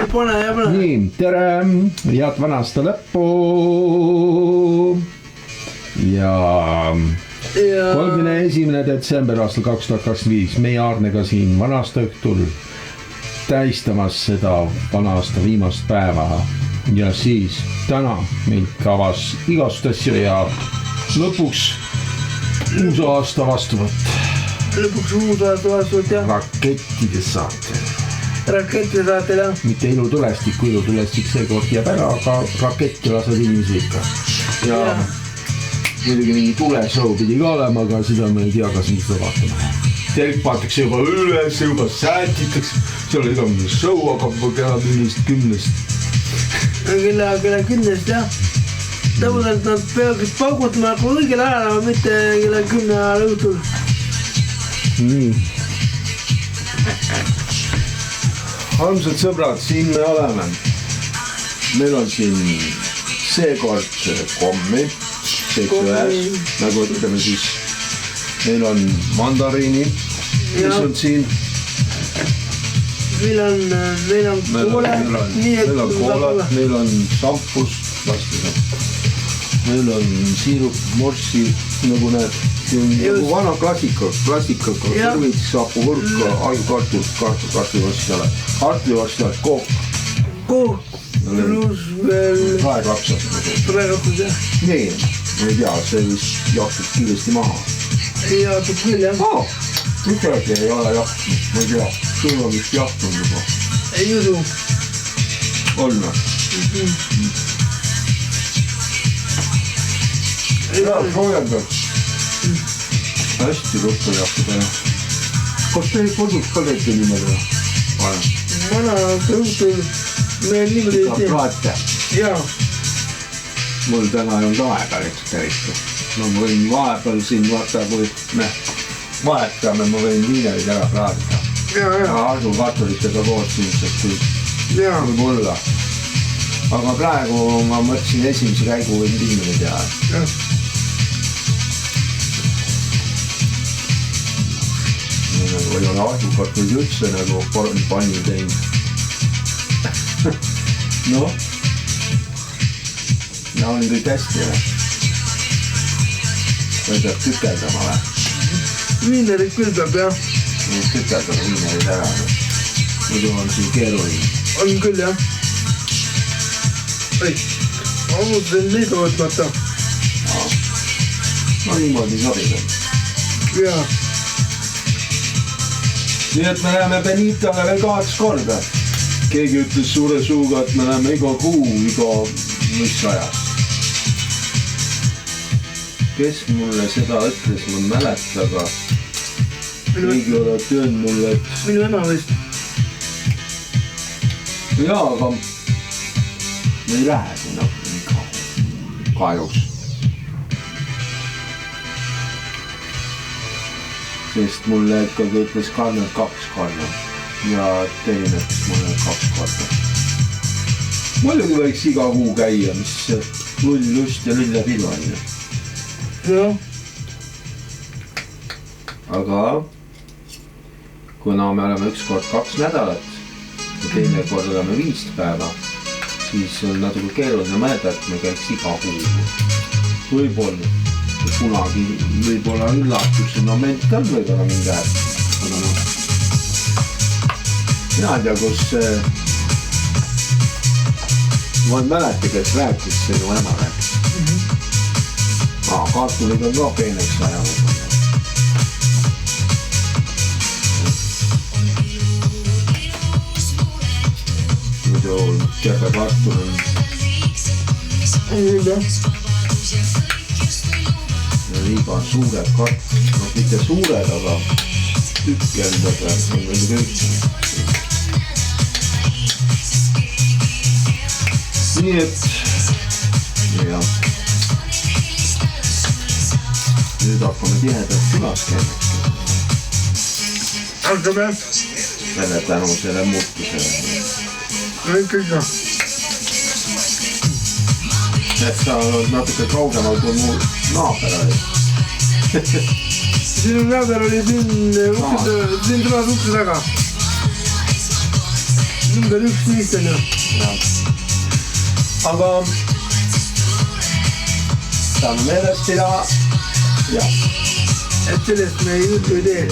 Nii, tere, head vanasta lõppu ja 31. detsember aastal 2025 meie Aarnega siin vanasta õhtul tähistamas seda vanaasta viimast päeva ja siis täna meil kavas igast asju ja lõpuks uus aasta vastuvõtt. Lõpuks uus aasta vastuvõtt, jah. Rakettide saatel. Rakettide saatel, jah. Mitte ilutulestik seekord jääb ära, aga raketti lased inimesi ikka. Ja muidugi mingi tuleshow pidi ka olema, aga seda me ei tea, kas me seda vaatame. Telk paatakse juba üles, juba säätitakse. Seal iga mingi show hakkab kella 10. Kella 10, jah. Tõmudelt nad peaksid paugutama õigel ajal, aga mitte kella 10 ajal õhtul. Nii. Armsad sõbrad, siin me oleme. Meil on siin seekord kommi, nagu ütleme siis, meil on mandariini, mis on siin. Meil on koolat, meil on šampus, meil on siirup, morssi, nagu näed. Nagu vana klassika, kõrvits, sapu võrk, ajukartul, kartulivorst ei ole. Kartulivorst ei ole, kook. Kook, pluss veel... Praegrapsad, jah. Nii, ma ei tea, see vist jahtub kiiresti maha. Jahtub küll, jah. Midagi ei ole jahtnud, ma ei tea, sul on vist jahtnud juba. Ei usu. On või? Ja, soojendab. Hästi ruttu jahtuda. Kas te kodus ka teete niimoodi? Vana õhtul meil niimoodi ei tee. Praate? Jaa. Mul täna ei olnud aega eriti. No ma võin vahepeal siin vaata, kui me vahetame, ma võin viinerid ära praadida. Ardu kartulitega koos ilmselt, kui võib olla. Aga praegu ma mõtlesin esimese käigu võin viinerid teha. Või ole ahjukartulid üldse nagu panni teinud. Noh. Ja olen kõik hästi, jah. Või peab tükeldama, või? Viinerid küll peab, jah. Tükeldama viinerid ära. Muidu on siin keeruline. On küll, jah. Ei, ma mõtlen liiga võtmata. No niimoodi sobib. Jaa. Nii et me läheme Benitale veel 2 korda. Keegi ütles suure suuga, et me läheme iga kuu, mis ajast. Kes mulle seda ütles, ma mäleta, aga keegi oled öelnud mulle, et... Minu ema vist. Jaa, aga me ei lähe sinna kahjuks. Sest mulle ikkagi ütles Karnel 2 korda ja teine ütles mulle 2 korda. Muidugi võiks iga kuu käia, mis lull-lust ja lillepidu on. Jah. Aga kuna me oleme üks kord 2 nädalat ja teine kord oleme 5 päeva, siis on natuke keeruline mõelda, et me käiks iga kuu. Võib-olla. Kunagi võib-olla üllatuse moment on võib-olla mingi äärt. Mina ei tea, kus... Ma ei mäleta, kes rääkis, sinu ema rääkis. Kartulid on ka peeneks ajanud. Muidu terve kartul on... Ei, jah. Liiga on suured kart, no mitte suured, aga tükkeldad on veel kõik. Nii et, jah, nüüd hakkame tihedalt külas käima. Hakkame? Selle tänu selle muutusele. No ikka ikka. Et sa oled natuke kaugemal kui mu naaber oli. Sinu naaber oli siin tulevad ukse taga. number 1 neist on ju. Aga saame meelest pidama. Jah. Et sellest me juttu ei tee.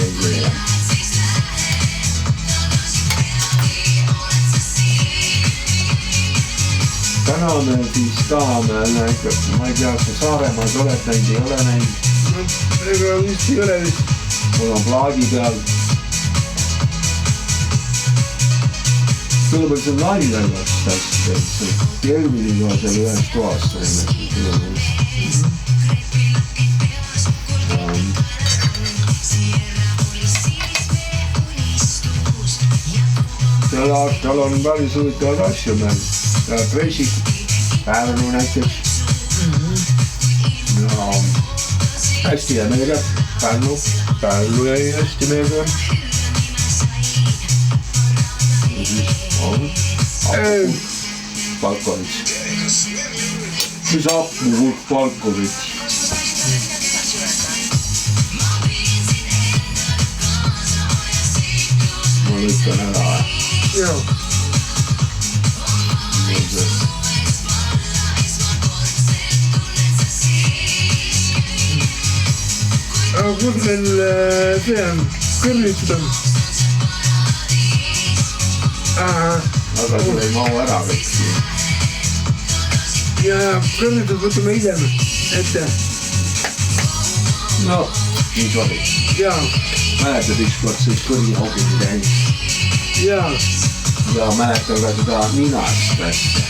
Täna me siis tahame näitab, ma ei tea, sa Saaremaad oled näinud, ei ole näinud. No, ega vist ei ole vist. Mul on plaadi peal. Kõigepealt see nalja vast hästi, et see Jelviniga seal ühest toast Sel aastal on päris huvitavad asju meil. Reisik, Pärnu näiteks. Ja hästi ja meile Pärnu jäi hästi meelde. Ja siis on Palkovits. Siis Appu Palkovits. Ma lükkan ära. Joo. Aga kus meil see on? Kõrvist on? Aga sul ei mahu ära kõik siin. Ja kõrvistus võtame hiljem ette. No, nii sobi. Jaa. Mäletad ükskord siis kõrvihaugini käinud? Jaa. Ja mäletan ka seda ninast asja.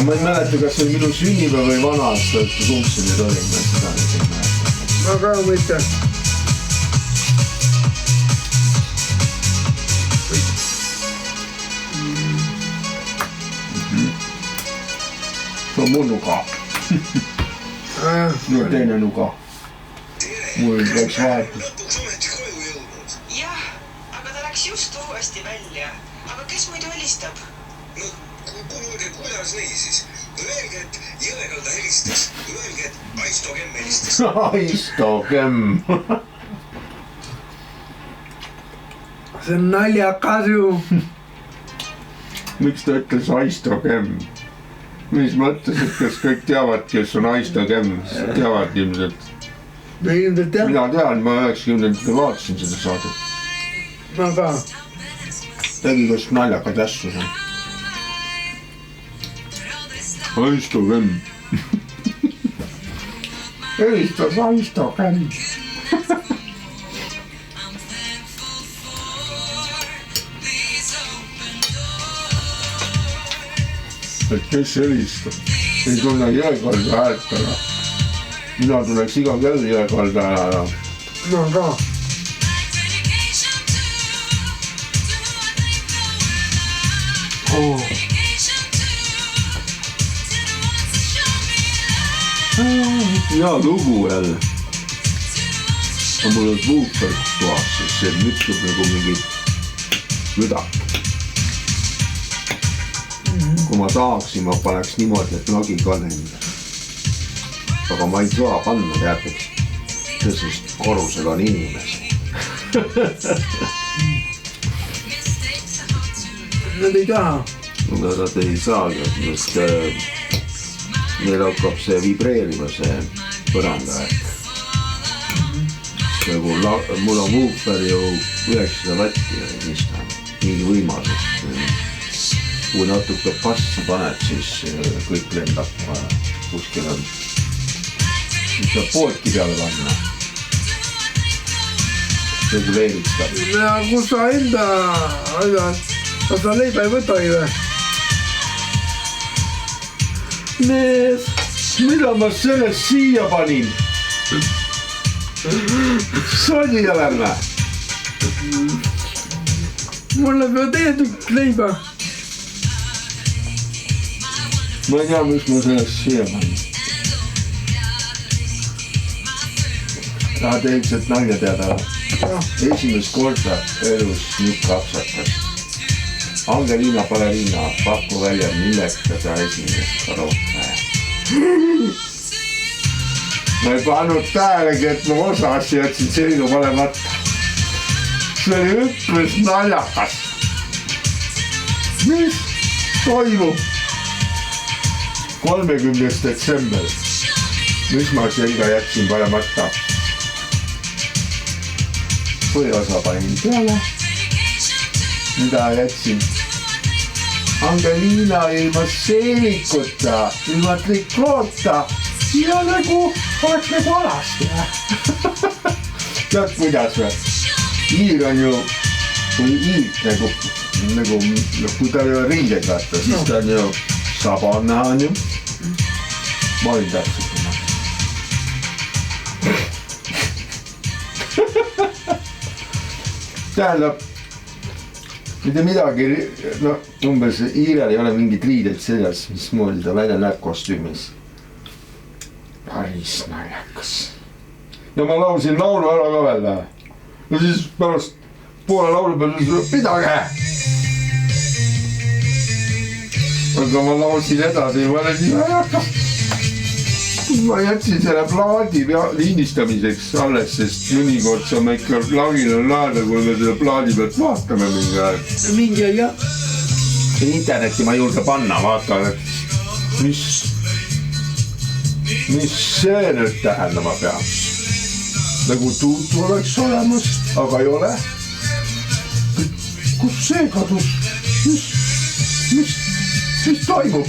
Ma ei mäleta, kas see minu sünnipäev või vana aasta, et kumb see nüüd oli, ma seda nüüd ei mäleta. Ma ka mõista. See on mu nuga. Nüüd teine nuga. Mul läks vahetus. Jah, aga ta läks just uuesti välja. Aga kes muidu helistab? No, kuulge, kuidas nii siis? Öelge, et Jõekalda helistas. Öelge, et Aisto Kemm helistas. Aisto Kemm. See on naljakas ju. Miks ta ütles Aisto Kemm? Mis mõttes, et kes kõik teavad, kes on Aisto Kemm? Teavad ilmselt. No ilmselt jah. Mina tean, ma 90 vaatasin seda saadet. Ma ka. Tegi kus naljakad asju seal. Aisto Kemm. Helistas Aisto Kemm. Et kes helistab? Ei tunne Jõekalda häält, aga mina tuleks iga kell Jõekalda ära. Ma ka. Hea lugu jälle. Mul on vuuper toas, sest see mütsub nagu mingi jüdak. Kui ma tahaksin, ma paneks niimoodi, et nagi ka nende. Aga ma ei saa panna teateks. Sest korusel on inimesi. Nad ei taha. Nad ei saagi, sest meil hakkab see vibreerima see põranda äkki. Mul on vuuper ju 900 vatti ja mis ta on, mingi võimalus. Kui natuke passi paned, siis kõik lendab kuskil on. Siis saab pooltki peale panna. Reguleerikstab. Ja kus sa enda asjad, kas sa leiba ei võta ju? Mees, mida ma sellest siia panin? Sodi oleme. Mulle peab teie tükk leiba. Ma ei tea, mis ma sellest siia panin. Tahad eilset nalja teada? Esimest korda elus nükka apsatas. Angelina Ballerina, paku välja, milleka ta esimest karootaja. Ma ei pannud tähelegi, et ma osasi jätsin selga panemata. See oli üpris naljakas. mis toimub 30. detsember, mis ma selga jätsin panemata. Põhiosa panin peale, mida jätsin. Angelina ilma seelikuta, ilma trikoota ja nagu oleks nagu alasti. Tead kuidas või? Iir on ju, kui iir nagu kui ta ei ole riideid vaata, siis ta on ju sabana on ju. Ma olin täpselt. Tähendab, mitte midagi, no umbes Iirel ei ole mingid riided seljas, mismoodi ta välja näeb kostüümis. Päris naljakas. Ja ma laulsin laulu ära ka veel. Ja siis pärast poole laulu peale pidage. Aga ma laulsin edasi, ma olin nii naljakas. Ma jätsin selle plaadi lindistamiseks alles, sest mõnikord saame ikka lagina naada, kui me selle plaadi pealt vaatame mingi aeg. Mingi aeg, jah. Interneti ma julge panna, vaata, et mis see nüüd tähendama peab. Nagu tuutu oleks olemas, aga ei ole. Kus see kadus? Mis toimub?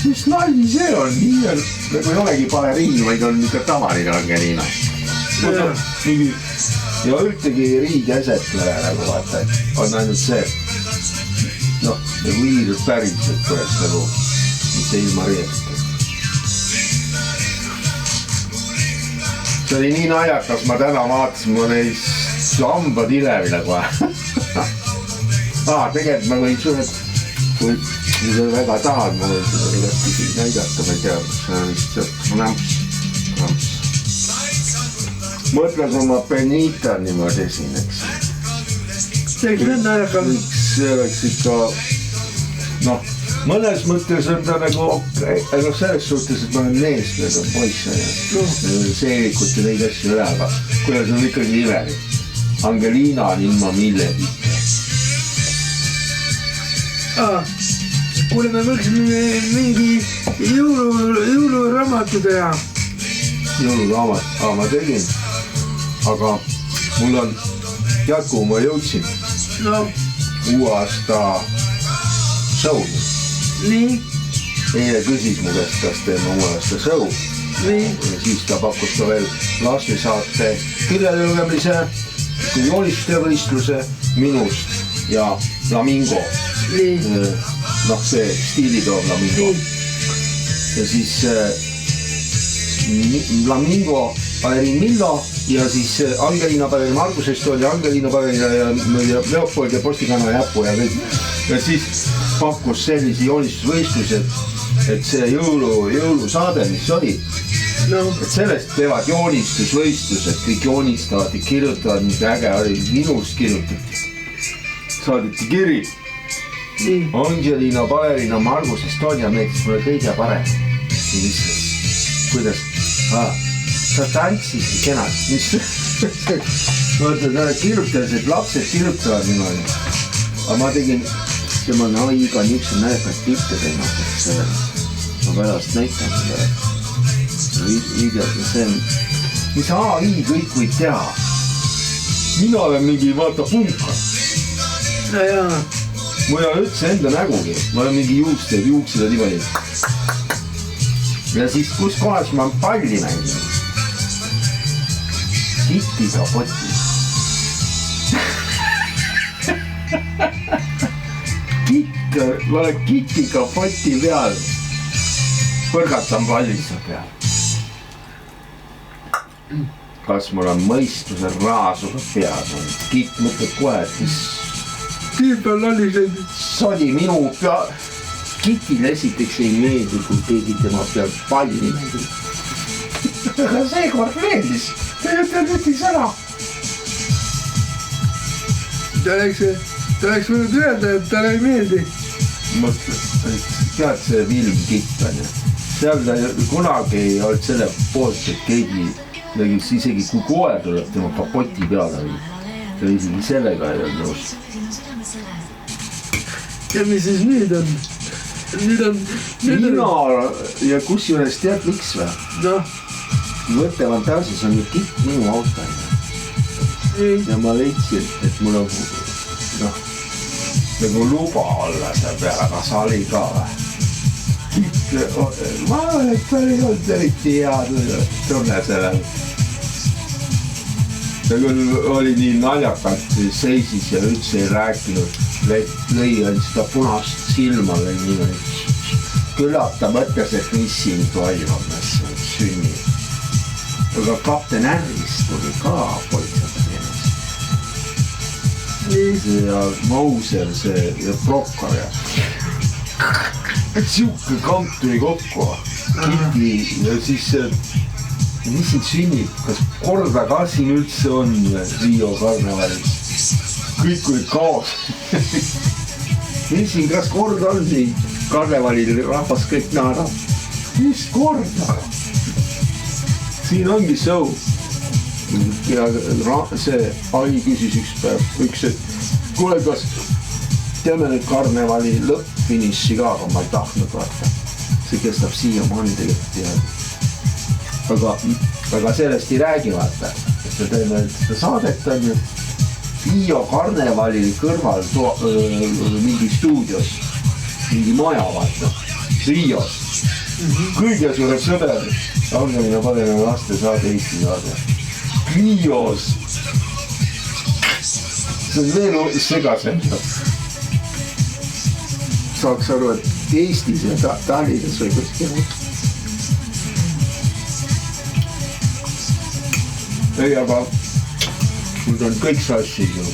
Mis nalji see on? Nii on, nagu ei olegi baleriin, vaid on ikka tavaline Angelina. Ja ühtegi riigi eset lähe nagu vaata, et on ainult see, noh, nagu Iirus päriselt tuleks nagu mitte ilma riieta. See oli nii naljakas, ma täna vaatasin, ma neist hambad ilevile kohe. Tegelikult ma võin sulle, kui sa väga tahad, ma võin seda igati näidata, ma ei tea, see on lihtsalt rämps. Mõtles oma Benita niimoodi siin, eks. See oleks ikka, noh, mõnes mõttes on ta nagu okei, aga selles suhtes, et ma olen mees, kui on poisse ja seelikult ja neid asju üle, aga kuidas on ikkagi imelik. Angelina on ilma millegi. Kuule, me võiksime mingi jõuluraamatu teha. Jõuluraamat, ma tegin, aga mul on, tead kuhu ma jõudsin? No. Uue aasta show. Nii. Eile küsis mu käest, kas teeme uue aasta show. Nii. Ja siis ta pakkus ka veel lastesaate kirjade lugemise, jooniste võistluse minust ja Flamingo. Nii. Noh, see stiilitoov Flamingo. Ja siis Flamingo Baleriin Millo ja siis Angelina Baleriin Margus Estonia, Angelina Baleriin ja Leopold ja Postikana Jäpu ja kõik. Ja siis pakkus sellise joonistusvõistluse, et see jõulusaade, mis oli, et sellest teevad joonistusvõistlused, kõik joonistavad ja kirjutavad, mis äge oli, minust kirjutati. Saadeti kiri. Angelina Baleriin Margus Estonia meeldis mulle kõige parem. Kuidas? Sa tantsid kenad. Vaata, ta kirjutavad, lapsed kirjutavad niimoodi. Aga ma tegin, tema on iga niukse näekat pilte teinud, et ma pärast näitan seda. Videot, see on, mis AI kõik võib teha. Mina olen mingi, vaata, punka. No jaa. Ma ei ole üldse enda nägugi, ma olen mingi juuksed ja niimoodi. Ja siis kus kohas ma palli mängin? Kitiga poti. Ma olen kitiga poti peal. Põrgatan pallissa peal. Kas mul on mõistuse raasuga peas on? Kitt mõtleb kohe, et mis Kiit on lalliseid. Sadi minu pea, Kitile esiteks ei meeldi, kui keegi tema peal palli mängib. Aga seekord meeldis, ta ütles ära. Ta oleks võinud öelda, et talle ei meeldi. Mõtles, tead see film Kitt on ja seal ta kunagi ei olnud selle poolt, et keegi isegi kui koer tuleb tema kapoti peale, ta isegi sellega ei olnud nõust. Ja mis siis nüüd on? Mina ja kusjuures tead miks või? Noh. Võtte Fantasias on ju kitt minu auto. Ja ma leidsin, et mul on nagu luba olla seal peale, aga sa oli ka või? Ma olen, et ta ei olnud eriti hea tunne sellel. Ta küll oli nii naljakalt seisis ja üldse ei rääkinud. Lõi seda punast silma või nii. Küllap ta mõtles, et mis siin toimub, mis sünnib. Aga kapten Harris tuli ka politsata teenest. Ja Mauser ja Prokkar ja siuke kamp tuli kokku kiti ja siis mis siin sünnib, kas korda ka siin üldse on Rio karnevalil? Kõik oli kaos. Mis siin, kas korda on siin karnevalil rahvas kõik naerab? Mis korda? Siin ongi show. Ja see Ai küsis üks päev, et kuule, kas teeme nüüd karnevali lõpp-finiši ka, aga ma ei tahtnud vaata. See kestab siiamaani tegelikult. Aga sellest ei räägi vaata. Me teeme seda saadet on ju Rio karnevalil kõrval mingi stuudios, mingi maja vaata, Rios. Kõige suure sõber, Angelina Padena laste saade Eesti saade. Rios. See on veel segasem. Saaks aru, et Eestis ja Tallinnas või kuskil. Ei, aga nüüd on kõik sassid ju.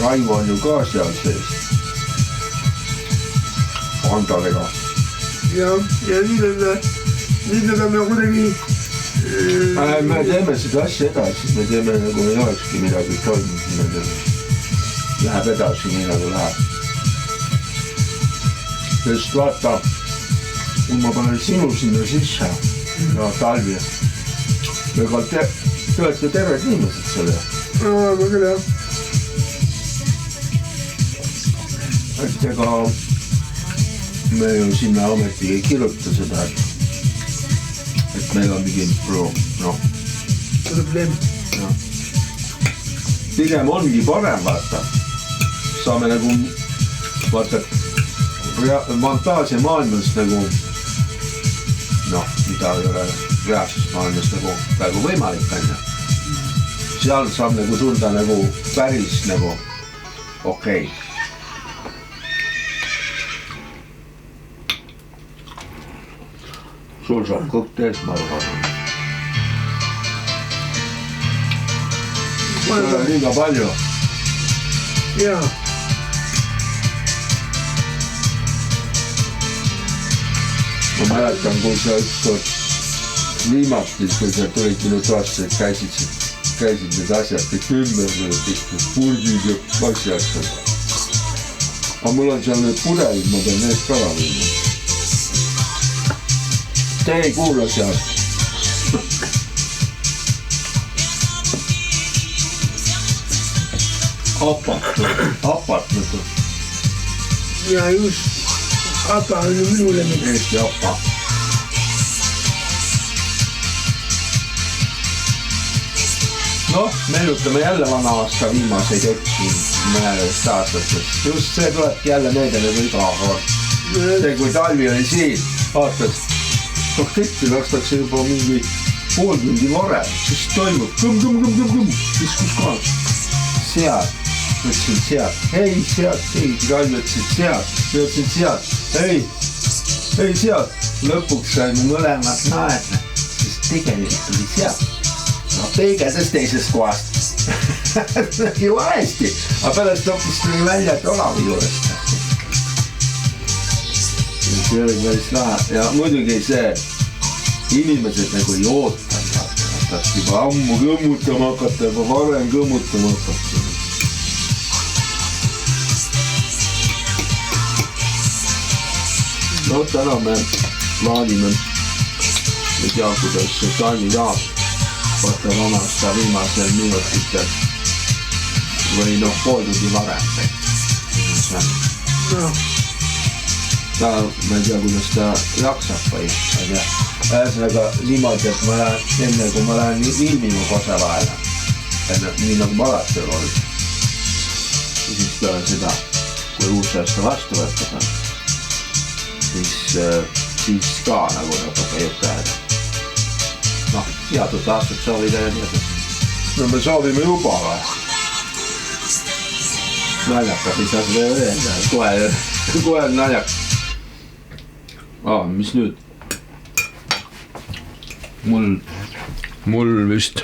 Raivo on ju ka seal sees. Andadega. Ja nüüd me peame kuidagi... Me teeme seda asja edasi, me teeme nagu ei olekski midagi toimunud. Läheb edasi nii nagu läheb. Sest vaata, kui ma panen sinu sinna sisse ja talvi, ega te olete terved inimesed selle. Ma küll jah. Et ega me ju sinna ametigi ei kirjuta seda, et meil on mingi Probleem. Pigem ongi parem vaata. Saame nagu vaata fantaasia maailmas nagu mida ei ole reaalses maailmas nagu praegu võimalik on. Seal saab nagu tunda nagu päris nagu okei. Sul saab kõht tees, ma arvan. See on liiga palju. Jaa. Ma mäletan, kui sa ükskord viimati, kui sa tulid minu toasse, et käisid need asjad kõik ümber, purdid ja asjad. Aga mul on seal need pudelid, ma pean need ka viima. Te ei kuula seal. Apat nagu. Ja just. Apa on ju minu lemmik. Eesti apa. Meenutame jälle vana aasta viimaseid hetki mõnedest aastatest. Just see tulebki jälle meelde nagu iga kord. See, kui talvi oli siin, vaatas, ketti lastakse juba mingi pool tundi varem. Siis toimub kõmm. Siis kus kohas? Sead. Mõtlesin sead. Ei, sead. Ei, Kalm ütlesid sead. Mõtlesin sead. Ei sead. Lõpuks saime mõlemad naerda. Sest tegelikult oli sead. Peegeldes teisest kohast. Nägi valesti. Aga pärast hoopis tuli välja, et Olavi juurest. See oli päris lahe. Ja muidugi see inimesed nagu ei ootanud. Tahaks juba ammu kõmmutama hakata, juba varem kõmmutama hakata. Täna me plaanime, ei tea, kuidas see Taani tahab, vaata vanasta viimasel minutitel või pool tundi varem. no. Ta, ma ei tea, kuidas ta jaksab või, ma ei tea. Ühesõnaga niimoodi, et ma lähen, enne kui ma lähen ilmima Kose vahele, nii nagu ma alati olen olnud. Ja siis peale seda, kui uus aasta vastu võtta saan, siis ka nagu natuke jutt ajada. Noh, headut aastat soovida ja nii edasi. No me soovime juba või? Naljakas ei saa seda öelda, kohe on naljakas. Mis nüüd? Mul vist